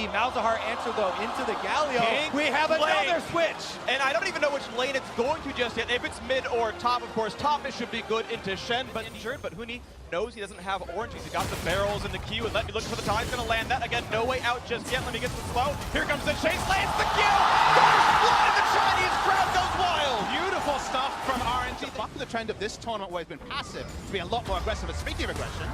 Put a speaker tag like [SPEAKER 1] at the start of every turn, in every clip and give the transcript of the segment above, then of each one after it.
[SPEAKER 1] see Malzahar enter, though, into the Galio. We have another switch.
[SPEAKER 2] And I don't even know which lane it's going to just yet. If it's mid or top, of course, top it should be good into Shen, but injured. But Huni knows he doesn't have oranges. He got the barrels in the queue, and let me look for the time. He's going to land that. Again, no way out just yet. Let me get the slow. Here comes the chase. Lands the kill. First blood, and the Chinese crowd goes wild.
[SPEAKER 3] Beautiful stuff from RNG. Bucking the trend of this tournament where he's been passive to be a lot more aggressive. And speaking of aggression,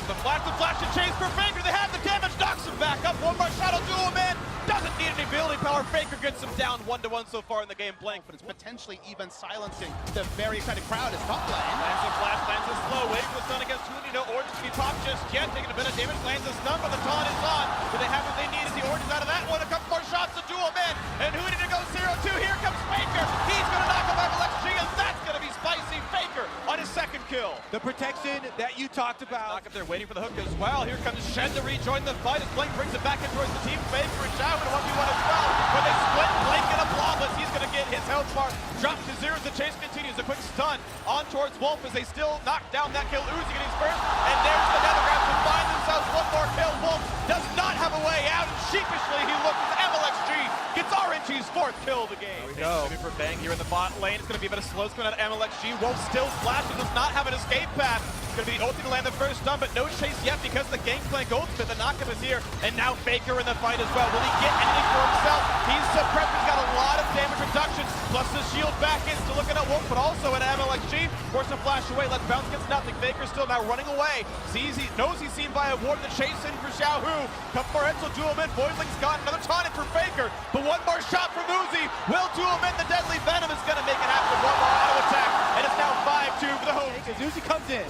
[SPEAKER 2] the flash and chase for Faker. They have the damage, knocks him back up. One more shadow duo, man. Doesn't need any ability power. Faker gets him down 1-1 so far in the game. Blank,
[SPEAKER 3] but it's potentially even silencing the very excited crowd as top lane.
[SPEAKER 2] Lands a flash, lands a slow, waiting for the stun against Huni. No orange to be popped just yet. Taking a bit of damage, lands a stun, but the taunt is on. Do they have what they need as the orange is out of that one? A couple more shots to duo man. And Huni to go 0-2. Here comes Faker. He's going to knock him out of LXG, and that's going to be spicy. Faker on his second kill.
[SPEAKER 1] The protection that you talked about.
[SPEAKER 2] Knock up there, waiting for the hook as well. Here comes Shen to rejoin the fight as Blank brings it back in towards the team. Faker and Xiao in a 1v1 as well. But they split Blank and a flawless. He's going to get his health bar dropped to 0 as the chase continues. A quick stun on towards Wolf as they still knock down that kill. Uzi getting first. And there's the Nethergraph to find themselves one more kill. Wolf does not have a way out. Sheepishly, he looks at MLXG. Gets RNG's fourth kill of the game.
[SPEAKER 1] There we go.
[SPEAKER 2] Maybe for Bang here in the bot lane. It's going to be a bit of slow coming out of MLXG. Wolf still flashes, does not have an escape path. It's going to be the ulti to land the first stun, but no chase yet because the Gangplank ultimate. The knockup is here, and now Faker in the fight as well. Will he get anything for himself? He's suppressed. He's got a lot of damage reduction, plus the shield back in. Still looking at Wolf, but also at MLXG. Force to flash away. Let's bounce gets nothing. Faker still now running away. Knows he's seen by a ward. The chase in for Xiaohu. Couple more Edsel duel mid. Voidling's gone. Another taunt for Faker, but one more shot from Uzi. Will duel mid. The deadly venom is going to make it happen. One more auto attack, and it's now 5-2 for the home.
[SPEAKER 1] As Uzi comes in.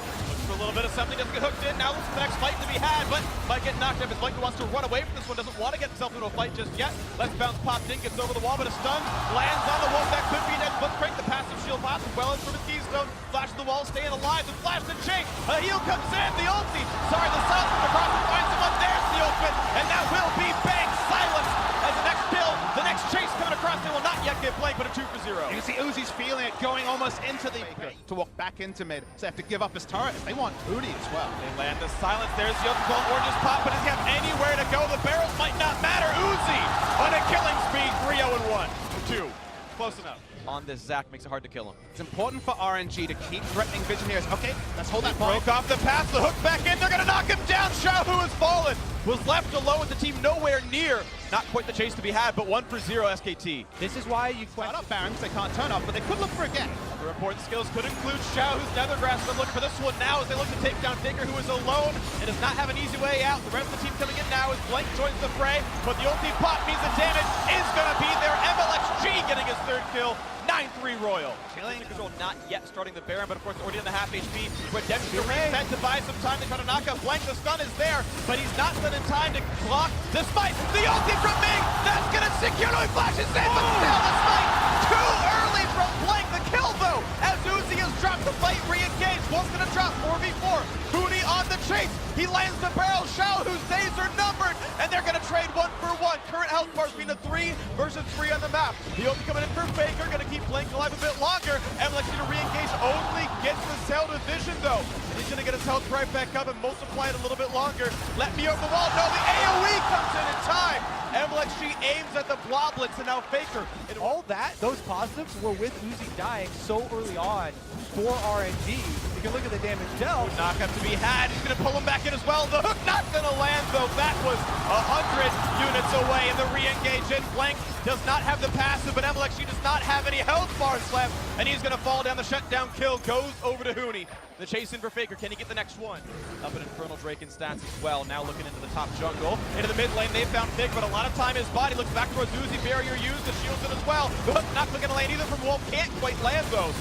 [SPEAKER 2] For a little bit of something, doesn't get hooked in. Now looks for the next fight to be had, but might get knocked up as Blank wants to run away from this one. Doesn't want to get himself into a fight just yet. Let's bounce popped in, gets over the wall, but a stun lands on the wall. That could be dead. Let's break the passive shield pops as well as from his keystone. Flash the wall, staying alive. The flash and chase. A heal comes in. The ulti. Sorry, the silence from across and finds someone. There's the open, and that will be Bang silenced as the next kill. The next chase coming across. They will not yet get Blank, but a 2-0.
[SPEAKER 3] You can see Uzi's feeling it, going almost into the to walk back into mid. So they have to give up his turret if they want Uni as well.
[SPEAKER 2] They land the silence. There's the other gold oranges pop, but does he have anywhere to go? The barrels might not matter. Uzi on a killing speed, 3-0-1. 2. Close enough. On this Zac makes it hard to kill him.
[SPEAKER 3] It's important for RNG to keep threatening Vision here. Okay, let's hold that point.
[SPEAKER 2] Broke off the pass, the hook back in. They're going to knock him down. Xiaohu has fallen. Was left alone with the team nowhere near. Not quite the chase to be had, but 1-0 SKT.
[SPEAKER 1] This is why you
[SPEAKER 3] Turn up Barons, they can't turn up, but they could look for a gang.
[SPEAKER 2] Other important skills could include Xiaohu's Nethergrass. They're looking for this one now as they look to take down Faker, who is alone and does not have an easy way out. The rest of the team coming in now as Blank joins the fray, but the ulti pop means the damage is going to be there. MLXG getting his third kill. 9-3 Royal. Killing control not yet starting the Baron, but of course already in the half HP. Redemption to reset to buy some time. They try to knock out Blank. The stun is there, but he's not done in time to block. Despite the ulti from Ming, that's going to secure. No, he flashes in, but still despite too early from Blank. The kill though, as Uzi has dropped the fight, re-engaged. Wolf's going to drop 4v4. Huni on the chase. He lands the barrel. Xiao, whose days are numbered, and they're going to trade 1 for 1. Current health bars being a 3 versus 3 on the map. The ulti coming in for Faker, going to keep Blank alive a bit longer. MLXG to re-engage, only gets the cell to Vision though. And he's going to get his health right back up and multiply it a little bit longer. Let me over the wall. No, the AoE comes in time. MLXG aims at the bloblets, and now Faker.
[SPEAKER 1] And all that, those positives were with Uzi dying so early on for RNG. You can look at the damage dealt.
[SPEAKER 2] Knockup to be had. He's going to pull him back in as well. The hook not going to land, though. That was 100 units away, and the re-engage in. Blank does not have the passive, but MLXG does not have any health bars left, and he's going to fall down. The shutdown kill goes over to Huni. The chase in for Faker. Can he get the next one? Up an Infernal Drake in stats as well. Now looking into the top jungle. Into the mid lane, they found Fig, but a lot of time his body looks back towards Uzi. Barrier used, the shields in as well. The hook not looking to land either from Wolf. Can't quite land those.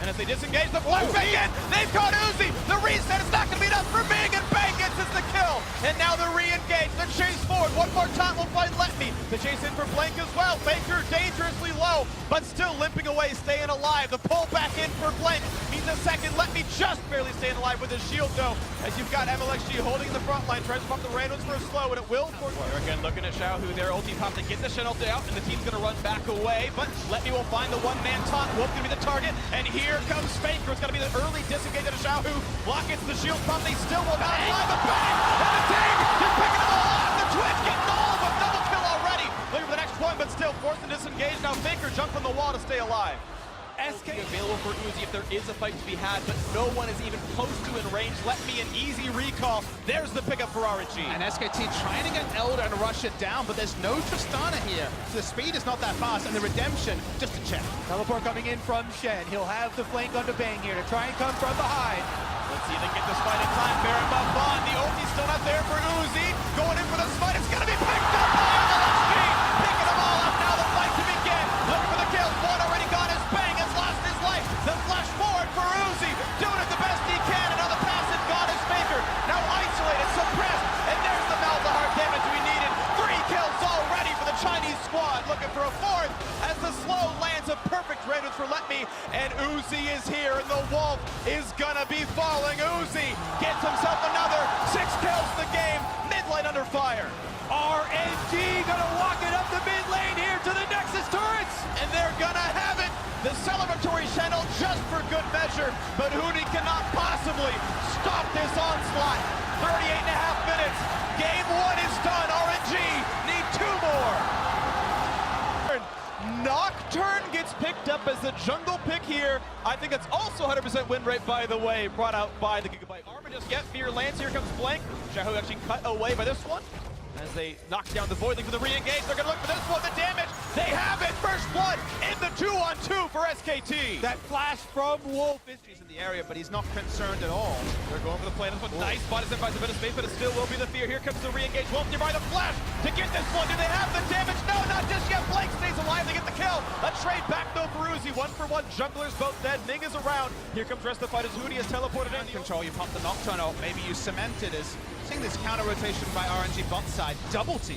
[SPEAKER 2] And as they disengage, the flashback in, they've caught Uzi. The reset is not going to be enough for Ming, and Bang gets us the kill. And now the re-engage, the chase forward. One more time will find Let Me. The chase in for Blank as well. Faker dangerously low, but still limping away, staying alive. The pull back in for Blank means a second. Let Me just barely staying alive with his shield though, as you've got MLXG holding in the front line, tries to pop the randoms for a slow, and it will for again looking at Xiaohu. Their ulti pop to get the Shen ulti out, and the team's going to run back away, but Let Me will find the one-man taunt. Wolf going to be the target, and here comes Faker. It's going to be the early disengage of Xiaohu. Block gets the shield pump. They still will not alive. A bang! And the tank just picking them all off. The Twitch getting all of them. Double forced to disengage. Now Faker jumped from the wall to stay alive.
[SPEAKER 1] SK
[SPEAKER 2] Available for Uzi if there is a fight to be had, but no one is even close to in range. Let me an easy recall. There's the pickup for RNG.
[SPEAKER 3] And SKT trying to get Elder and rush it down, but there's no Tristana here. So the speed is not that fast, and the redemption, just a check.
[SPEAKER 1] Teleport coming in from Shen. He'll have the flank on to Bang here to try and come from behind.
[SPEAKER 2] Let's see if they get this fight in time. Baron buff on. The ulti's still not there for Uzi. Going in for this fight. It's going to be picked up by MLSG. Picking them all up now. The fight to begin. Looking for the kills. One already gone as Bang has lost his life. The flash forward for Uzi. Doing it the best he can. Another passive god is Faker. Now isolated, suppressed. And there's the Malzahar damage we needed. 3 kills already for the Chinese squad. Looking for a 4th as the slow lands a perfect range for Let Me. And Uzi is here. And the Wolf is going to be falling. Uzi gets himself another 6 kills in the game. Mid-lane under fire.
[SPEAKER 1] RNG gonna walk it up the mid lane here to the Nexus turrets.
[SPEAKER 2] And they're gonna have it. The celebratory channel just for good measure. But Huni cannot possibly stop this onslaught. 38.5 minutes. Game 1 is done. RNG need 2 more. Nocturne gets picked up as the jungle pick here. I think that's also 100% win rate, by the way, brought out by the Gigabyte Armor. Just yet, Fear lands. Here comes Blank. Shahu actually cut away by this one. As they knock down the Voidling for the re-engage, they're going to look for this one, the damage. They have it, first blood in the 2-on-2 for SKT.
[SPEAKER 1] That flash from Wolf is
[SPEAKER 3] He's in the area, but he's not concerned at all.
[SPEAKER 2] They're going for the play. This one, nice spot is in by a bit of space, but it still will be the Fear. Here comes the re-engage. Wolf nearby the flash to get this one. Do they have the damage? No, not just yet. Blake stays alive. They get the kill. A trade back though for Uzi. 1-for-1. Junglers both dead. Ming is around. Here comes the rest of the fight as Huni has teleported in.
[SPEAKER 3] Control, you pump the Nocturne out, maybe you cement it as seeing this counter rotation by RNG bot side, double TP.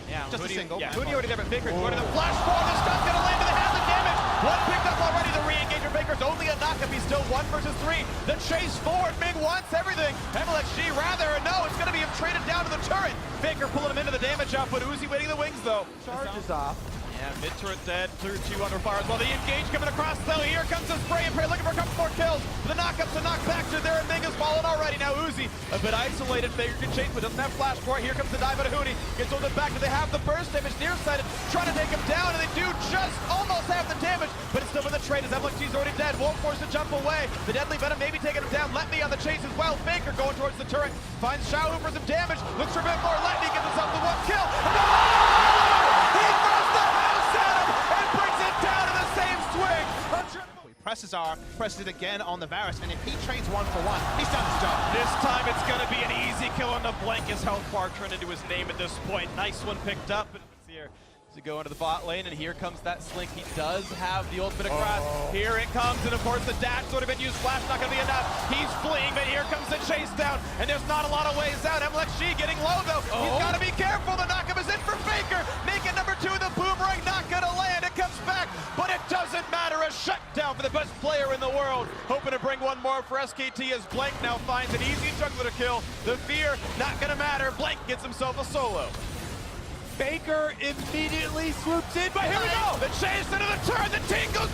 [SPEAKER 2] Yeah,
[SPEAKER 3] Just
[SPEAKER 2] Huni,
[SPEAKER 3] a single.
[SPEAKER 2] Yeah, Huni already there, but Baker's going to the flash forward. The stun's going to land, and they have the damage. One picked up already. The re-engager. Baker's only a knock-up. He's still 1 versus 3. The chase forward. Ming wants everything. MLXG rather, no, it's going to be him traded down to the turret. Baker pulling him into the damage output. Uzi waiting the wings, though.
[SPEAKER 1] charges off.
[SPEAKER 2] Yeah, mid-turret dead, 2 under fire as well. The engage coming across, though. Here comes the spray and pray, looking for a couple more kills. The knock-ups and knockbacks are there, and Ming is falling already. Now Uzi, a bit isolated. Faker can chase, but doesn't have flash for it. Here comes the dive out of Huni. Gets hold it back. Do they have the burst damage? Nearsighted, trying to take him down, and they do just almost have the damage, but it's still in the trade as MLXG's already dead. Won't force to jump away. The deadly venom maybe taking him down. Let Me on the chase as well. Faker going towards the turret. Finds Shaohu for some damage. Looks for a bit more. Let Me gets himself the 1 kill. He throws the house at him and brings it down in the same swing.
[SPEAKER 3] He presses R, presses it again on the Varus, and if he trades 1-for-1, he's done his job.
[SPEAKER 2] This time it's going to be an easy kill on the Blank. His health bar turned into his name at this point. Nice one picked up. But here to go into the bot lane, and here comes that Slink. He does have the ultimate across. Here it comes, and of course the dash sort of been used. Flash not going to be enough. He's fleeing, but here comes the chase down, and there's not a lot of ways out. MLXG getting low though. He's got to be careful. The knockup is in for Faker. Make it number 2. The boomerang not going to land. It comes back, but it doesn't matter. A shutdown for the best player in the world. Hoping to bring one more for SKT as Blank now finds an easy jungler to kill. The Fear not going to matter. Blank gets himself a solo.
[SPEAKER 1] Baker immediately swoops in, but here we go!
[SPEAKER 2] The chase into the turn, the team goes,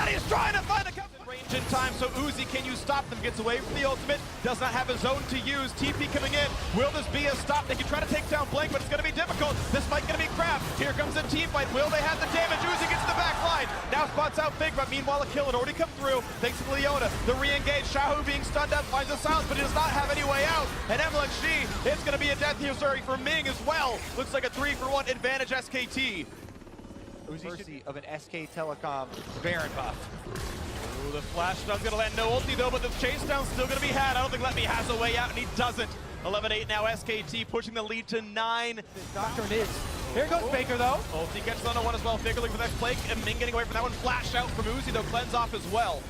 [SPEAKER 2] he's trying to find the range in time, so Uzi, can you stop them? Gets away from the ultimate, does not have a zone to use. TP coming in, will this be a stop? They can try to take down Blank, but it's going to be difficult. This fight going to be crap. Here comes the team fight. Will they have the damage? Uzi gets to the back line. Now spots out Big, but meanwhile a kill had already come through. Thanks to Leona. The re-engage, Shahu being stunned up, finds the silence, but he does not have any way out. And MLXG, it's going to be a death here, sorry, for Ming as well. Looks like a 3-for-1 advantage SKT.
[SPEAKER 1] Mercy of an SK Telecom Baron buff.
[SPEAKER 2] Ooh, the flash stuff's gonna land, no ulti though, but the chase down's still gonna be had. I don't think Let Me has a way out, and he doesn't. 11-8 now, SKT pushing the lead to 9.
[SPEAKER 1] Nocturne is. Here goes Baker though.
[SPEAKER 2] Ulti gets on one as well. Faker looking for that Blake, and Ming getting away from that one. Flash out from Uzi though, cleanse off as well.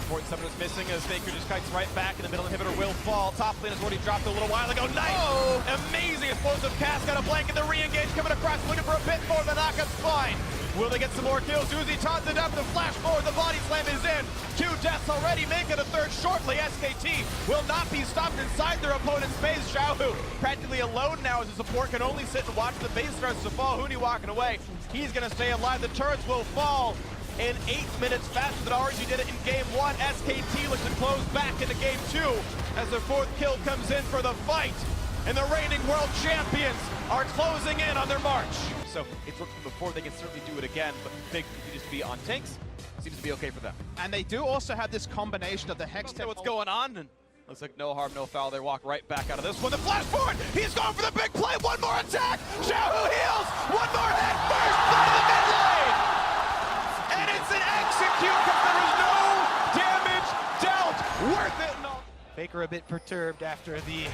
[SPEAKER 2] Important summoner's missing as Faker just kites right back, and the middle inhibitor will fall. Top lane has already dropped a little while ago. Nice! Oh. Amazing explosive cast, got a Blank, and the re-engage coming across, looking for a bit more. The knockup's fine. Will they get some more kills? Uzi taunts it up, the flash forward, the body slam is in. 2 deaths already, making a 3rd shortly. SKT will not be stopped inside their opponent's base. Shaohu practically alone now as the support can only sit and watch the base starts to fall. Huni walking away. He's gonna stay alive. The turrets will fall in 8 minutes faster than RNG did it in game 1. SKT looks to close back into game 2 as their 4th kill comes in for the fight. And the reigning world champions are closing in on their march. so it's worked before. They can certainly do it again, but Big continues to be on tanks. Seems to be okay for them.
[SPEAKER 3] And they do also have this combination of the Hex.
[SPEAKER 2] So what's going on? And looks like no harm, no foul. They walk right back out of this one. The flash forward. He's going for the big play. One more attack. Xiaohu heals. One more hit. First blood of the mid lane. And it's an execute because there is no damage dealt. Worth it. No.
[SPEAKER 1] Faker a bit perturbed after the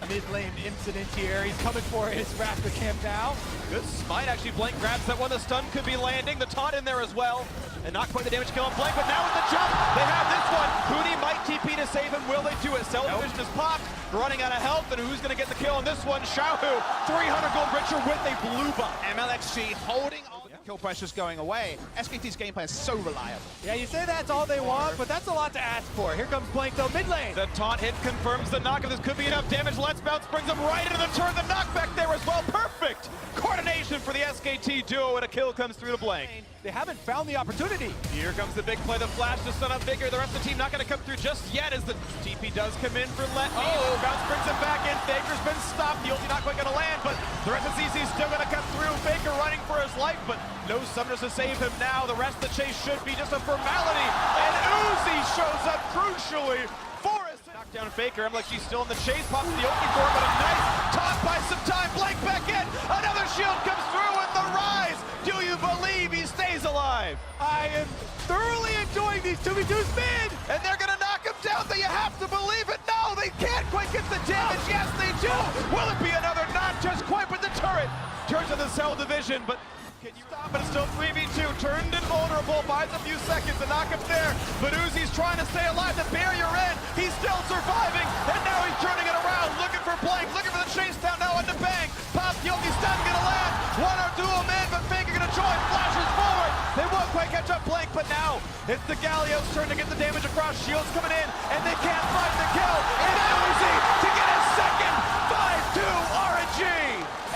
[SPEAKER 1] mid lane incident here. He's coming for his Raptor camp now.
[SPEAKER 2] Good smite. Actually, Blank grabs that one. The stun could be landing. The taunt in there as well. And not quite the damage kill on Blank, but now with the jump, they have this one. Huni might TP to save him. Will they do it? Cell Division is popped, running out of health, and who's going to get the kill on this one? Xiaohu, 300 gold richer with a blue buff.
[SPEAKER 3] MLXG holding on. Kill pressure's going away. SKT's gameplay is so reliable.
[SPEAKER 1] Yeah, you say that's all they want, but that's a lot to ask for. Here comes Blank though, mid lane.
[SPEAKER 2] The taunt hit confirms the knock. If this could be enough damage, Let's Bounce brings him right into the turn. The knockback there as well. Perfect coordination for the SKT duo, and a kill comes through to Blank.
[SPEAKER 1] They haven't found the opportunity.
[SPEAKER 2] Here comes the big play, the flash to stun up Bigger. The rest of the team not going to come through just yet as the TP does come in for Bounce brings him back in. Faker's been stopped. The ulti not quite going to land, but the rest of CC is still going to come through. Faker running for his life, but no summoners to save him now. The rest of the chase should be just a formality. And Uzi shows up crucially for us. Knockdown Faker. MLXG still in the chase. Pops the ulti for him, but a nice taunt by some time. Blank back in. Another shield comes through in the rise. Do you believe he stays alive?
[SPEAKER 1] I am thoroughly enjoying these 2v2s mid.
[SPEAKER 2] And they're going to knock him down. Do you have to believe it? No, they can't quite get the damage. Yes, they do. Will it be another? Not just quite, but the turret turns to the Cell Division, but can you stop it? It's still 3v2. Turned invulnerable. Buys a few seconds. The knock-up there. But Uzi's trying to stay alive. The barrier in. He's still surviving. And now he's turning it around. Looking for Blank. Looking for the chase down now on the Bang. Pop the ulti stun. Gonna land. One or two of men, but Faker gonna join. Flashes forward. They won't quite catch up Blank, but now it's the Galio's turn to get the damage across. Shields coming in. And they can't find the kill. And Uzi to get his second. 5-2 RNG.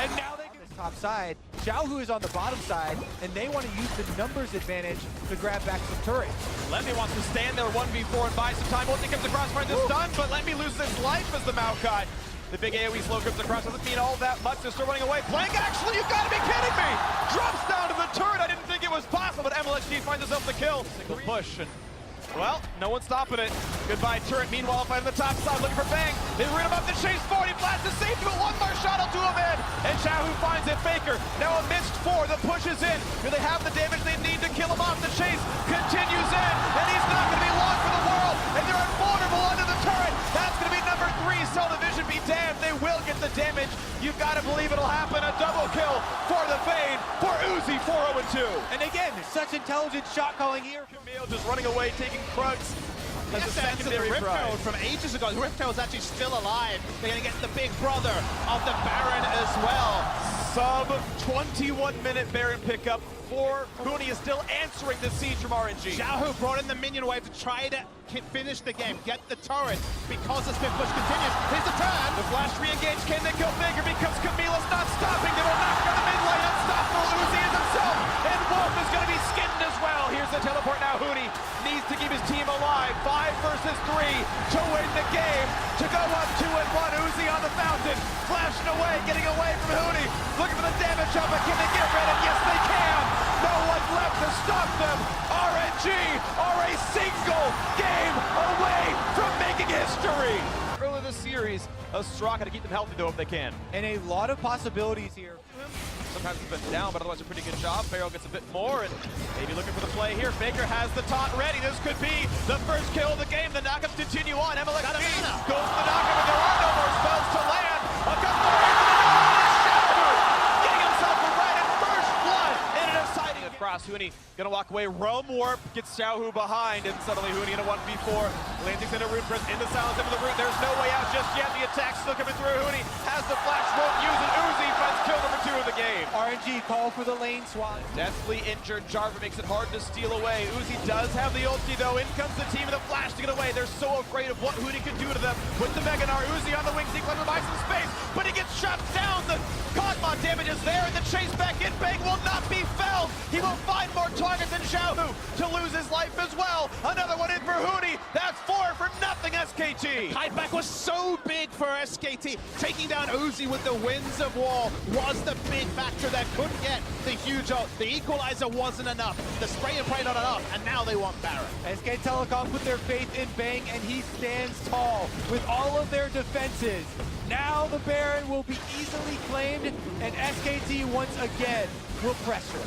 [SPEAKER 2] And now they get
[SPEAKER 1] Top side. Xiaohu is on the bottom side, and they want to use the numbers advantage to grab back some turrets.
[SPEAKER 2] Lemmy wants to stand there 1v4 and buy some time. Ulti comes across, finds this stun, but Lemmy loses his life as the Maokai. The big AoE slow comes across, doesn't mean all that much. They're still running away. Blank, actually, you gotta be kidding me! Drops down to the turret. I didn't think it was possible, but MLXG finds himself the kill. Single push, and well, no one's stopping it. Goodbye, turret. Meanwhile, fighting the top side, looking for Bang. They rid him up the chase forward. He flashes safe to it. One more shot, I'll do him in. And Xiaohu finds it. Faker now a missed 4. The push is in. Do they have the damage they need to kill him off? The chase continues in, and he's not going to be long for the world. And they're invulnerable under the turret. That's going to be number 3. Cell Division be damned. They will get the damage. You've got to believe it'll happen. A double kill for the Fade for Uzi 4-0-2.
[SPEAKER 1] And again, such intelligent shot calling here.
[SPEAKER 2] Camille just running away, taking Krugs as a secondary
[SPEAKER 3] Rift
[SPEAKER 2] prize.
[SPEAKER 3] Herald from ages ago. The Rift Herald's actually still alive. They're going to get the big brother of the Baron as well.
[SPEAKER 2] Sub 21-minute Baron pickup for Huni is still answering the siege from RNG.
[SPEAKER 3] Xiaohu brought in the minion wave to try to finish the game, get the turret, because the spin push continues. Here's the turn.
[SPEAKER 2] The flash re-engage, can they kill Faker because Camila's not stopping. They will knock down the mid lane, unstoppable. Uzi is himself, and Wolf is going to be skinned as well. Here's the teleport now. Huni needs to keep his team alive. 5 versus 3 to win the game, to go up 2-1. Uzi on the fountain, flashing away, getting away from Huni, looking for the damage up, but can they get rid of it? Yes, they can. No one left to stop them. RNG are a single game away from making history. Early this series, a Straw got to keep them healthy though if they can.
[SPEAKER 1] And a lot of possibilities here.
[SPEAKER 2] Sometimes he's been down, but otherwise a pretty good job. Pharaoh gets a bit more, and maybe looking for the play here. Faker has the taunt ready. This could be the first kill of the game. The knockups continue on. MLXG goes to the knockup, and there are no more spells to land. A couple getting himself a right at first blood, and an exciting across. Huni gonna walk away. Realm Warp gets Xiaohu behind, and suddenly Huni in a 1v4. Landings into Rune Press, into silence, into the root. There's no way out just yet. The attack's still coming through. Huni has the flash, won't use it. Uzi finds kill number 2 of the game.
[SPEAKER 1] RNG call for the lane swap.
[SPEAKER 2] Deathly injured Jarvan makes it hard to steal away. Uzi does have the ulti though. In comes the team of the flash to get away. They're so afraid of what Huni can do to them. With the Meganar, Uzi on the wings, he climbs by some space, but he gets shot down. The Cosmon damage is there, and the chase back in. Bang will not be felled. He will find more targets than Xiaohu to lose his life as well. Another one in for Huni. That's 4 for nothing, SKT.
[SPEAKER 3] Hideback was so big for SKT. Taking down Uzi with the Winds of War was the big factor that couldn't get the huge ult. The equalizer wasn't enough. The spray and pray not enough, and now they want Baron.
[SPEAKER 1] SK Telecom put their faith in Bang, and he stands tall with all of their defenses. Now the Baron will be easily claimed, and SKT once again will pressure.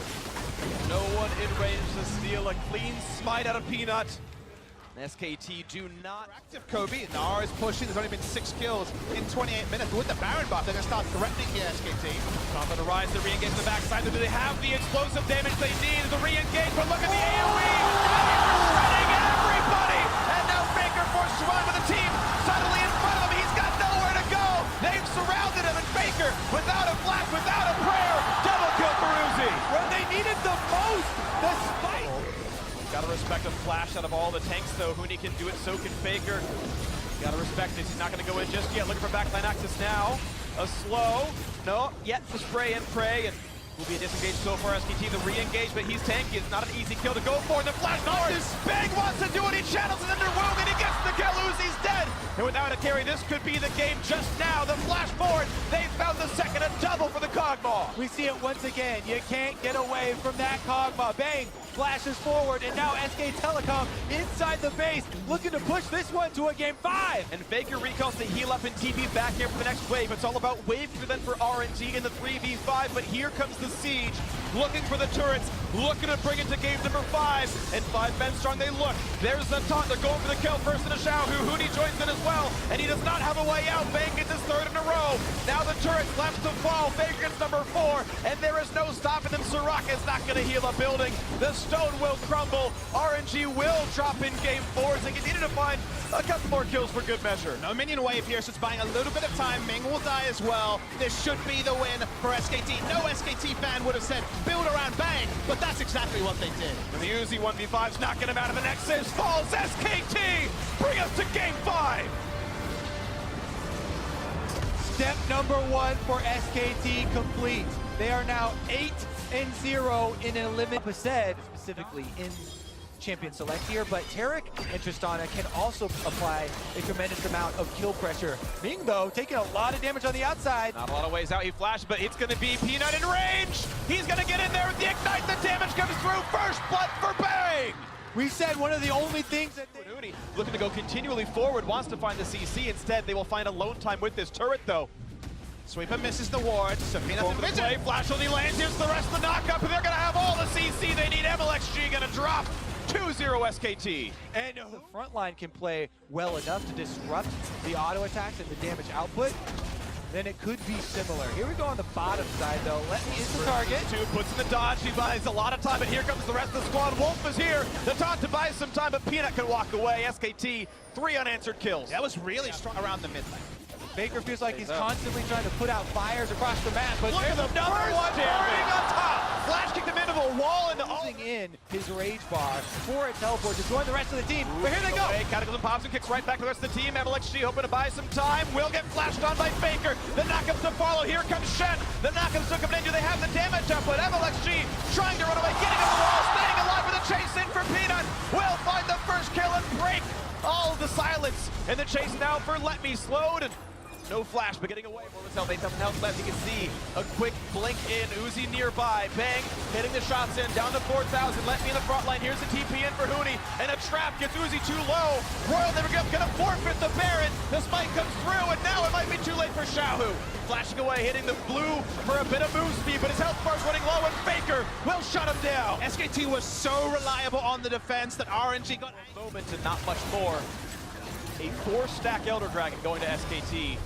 [SPEAKER 2] No one in range to steal a clean smite out of Peanut. SKT do not.
[SPEAKER 3] Active Kobe. Nara is pushing. There's only been 6 kills in 28 minutes. But with the Baron buff, they're going to start threatening here, SKT.
[SPEAKER 2] Top of the rise, the re-engage the backside. Do they have the explosive damage they need? The re-engage, but look at the AoE! Shredding everybody! And now Faker forced to run with the team suddenly in front of him. He's got nowhere to go. They've surrounded him, and Faker, without a flash, without a prayer, double kill for Uzi.
[SPEAKER 1] When they needed the most, the spike.
[SPEAKER 2] Gotta respect a flash out of all the tanks, though. Huni can do it, so can Faker. Gotta respect this. He's not gonna go in just yet. Looking for backline access now. A slow. No, yet the spray and pray. And will be a disengage so far. SKT, the re-engage, but he's tanky. It's not an easy kill to go for. The flash forward. Bang wants to do it. He channels it under Wound, and he gets the kill. Uzi's dead. And without a carry, this could be the game just now. The flash forward. They found the second, a double for the Kog'Maw.
[SPEAKER 1] We see it once again. You can't get away from that Kog'Maw. Bang flashes forward, and now SK Telecom inside the base, looking to push this one to a game 5.
[SPEAKER 2] And Faker recalls the heal up and TP back here for the next wave. It's all about wave then for RNG in the 3v5, but here comes the siege, looking for the turrets, looking to bring it to game number 5. And 5 men strong, they look. There's the taunt, they're going for the kill first in a Xiaohu. Huni joins in as well, and he does not have a way out. Bang gets his 3rd in a row. Now the turret's left to fall. Faker gets number 4, and there is no stopping them. Soraka is not going to heal a building. The stone will crumble. RNG will drop in game 4 as they continue to find a couple more kills for good measure.
[SPEAKER 3] No minion wave here, so it's buying a little bit of time. Ming will die as well. This should be the win for SKT. No SKT fan would have said build around Bang, but that's exactly what they did.
[SPEAKER 2] And the Uzi 1v5's knocking him out of the Nexus. Falls SKT. Bring us to game 5.
[SPEAKER 1] Step number 1 for SKT complete. They are now 8-0 in an elimination, specifically in Champion Select here, but Tarek and Tristana can also apply a tremendous amount of kill pressure. Ming, though, taking a lot of damage on the outside.
[SPEAKER 2] Not a lot of ways out. He flashed, but it's going to be Peanut in range. He's going to get in there with the Ignite. The damage comes through. First blood for Bang.
[SPEAKER 1] We said one of the only things that
[SPEAKER 2] Huni looking to go continually forward, wants to find the CC. Instead, they will find alone time with this turret, though.
[SPEAKER 3] Sweeper misses the ward, so Peanut's in
[SPEAKER 2] Over the play, flash only lands. Here's the rest of the knockup, and they're going to have all the CC they need. MLXG going to drop 2-0 SKT.
[SPEAKER 1] And the front line can play well enough to disrupt the auto attacks and the damage output, then it could be similar. Here we go on the bottom side, though. Let me is the target.
[SPEAKER 2] Puts in the dodge. He buys a lot of time, but here comes the rest of the squad. Wolf is here. The taunt to buy some time, but Peanut can walk away. SKT, 3 unanswered kills.
[SPEAKER 3] That was really strong around the mid lane.
[SPEAKER 1] Baker feels like he's constantly trying to put out fires across the map, but
[SPEAKER 2] Look at
[SPEAKER 1] there's
[SPEAKER 2] the
[SPEAKER 1] another one
[SPEAKER 2] burning on top. Flash kicked him into a wall and
[SPEAKER 1] using in his rage bar for a teleport to join the rest of the team. But here they go.
[SPEAKER 2] Cataclysm pops and kicks right back to the rest of the team. MLXG hoping to buy some time. Will get flashed on by Faker. The knockups to follow. Here comes Shen. The knockups to come in. Do they have the damage output? MLXG trying to run away, getting on the wall, staying alive with a chase in for Peanut. Will find the first kill and break all the silence. And the chase now for Let Me slowed. And no flash, but getting away. Well, they have nothing else left. You can see a quick blink in. Uzi nearby. Bang, hitting the shots in. Down to 4,000. Let me in the front line. Here's the TP in for Huni. And a trap gets Uzi too low. Royal never gonna forfeit the Baron. The spike comes through, and now it might be too late for Xiaohu. Flashing away, hitting the blue for a bit of move speed, but his health bar's running low, and Faker will shut him down.
[SPEAKER 3] SKT was so reliable on the defense that RNG got
[SPEAKER 2] a moment and not much more. A 4-stack Elder Dragon going to SKT.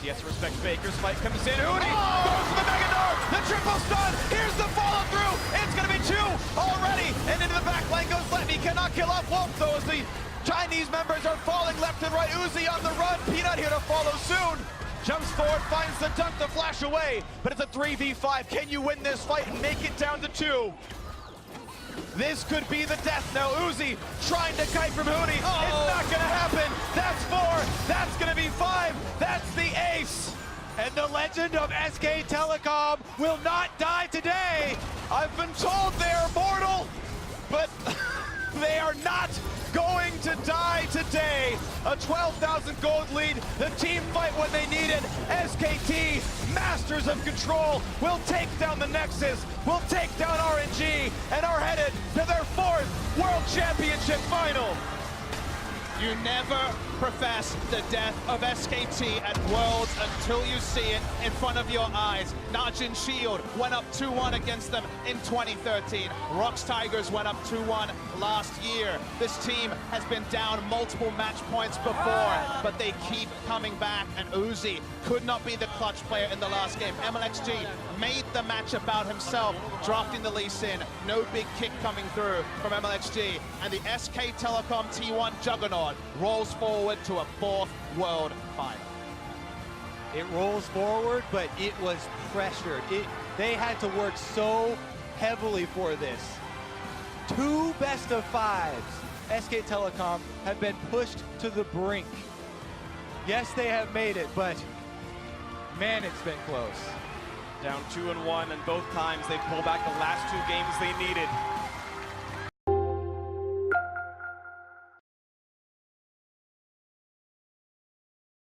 [SPEAKER 2] He has to respect Faker. Spike comes in. Huni goes for the Mega Dart. The triple stun. Here's the follow through. It's going to be 2 already. And into the back lane goes Let Me. Cannot kill off Wolf, though, as the Chinese members are falling left and right. Uzi on the run. Peanut here to follow soon. Jumps forward, finds the dunk to flash away. But it's a 3v5. Can you win this fight and make it down to 2? This could be the death now. Uzi trying to kite from Huni. It's not going to happen. That's 4. That's going to be 5. That's the ace.
[SPEAKER 1] And the legend of SK Telecom will not die today.
[SPEAKER 2] I've been told they're mortal, but They are not going to die today. A 12,000 gold lead, the team fight when they need it. SKT, masters of control, will take down the Nexus, will take down RNG, and are headed to their 4th World Championship final.
[SPEAKER 3] You never profess the death of SKT at Worlds until you see it in front of your eyes. Najin Shield went up 2-1 against them in 2013. Rox Tigers went up 2-1 last year. This team has been down multiple match points before, but they keep coming back, and Uzi could not be the clutch player in the last game. MLXG made the match about himself, drafting the Lee Sin. No big kick coming through from MLXG, and the SK Telecom T1 juggernaut rolls forward to a 4th World Final.
[SPEAKER 1] It rolls forward, but it was pressured. They had to work so heavily for this. 2 best-of-5s. SK Telecom have been pushed to the brink. Yes, they have made it, but man, it's been close.
[SPEAKER 2] Down 2-1, and both times they pulled back the last 2 games they needed.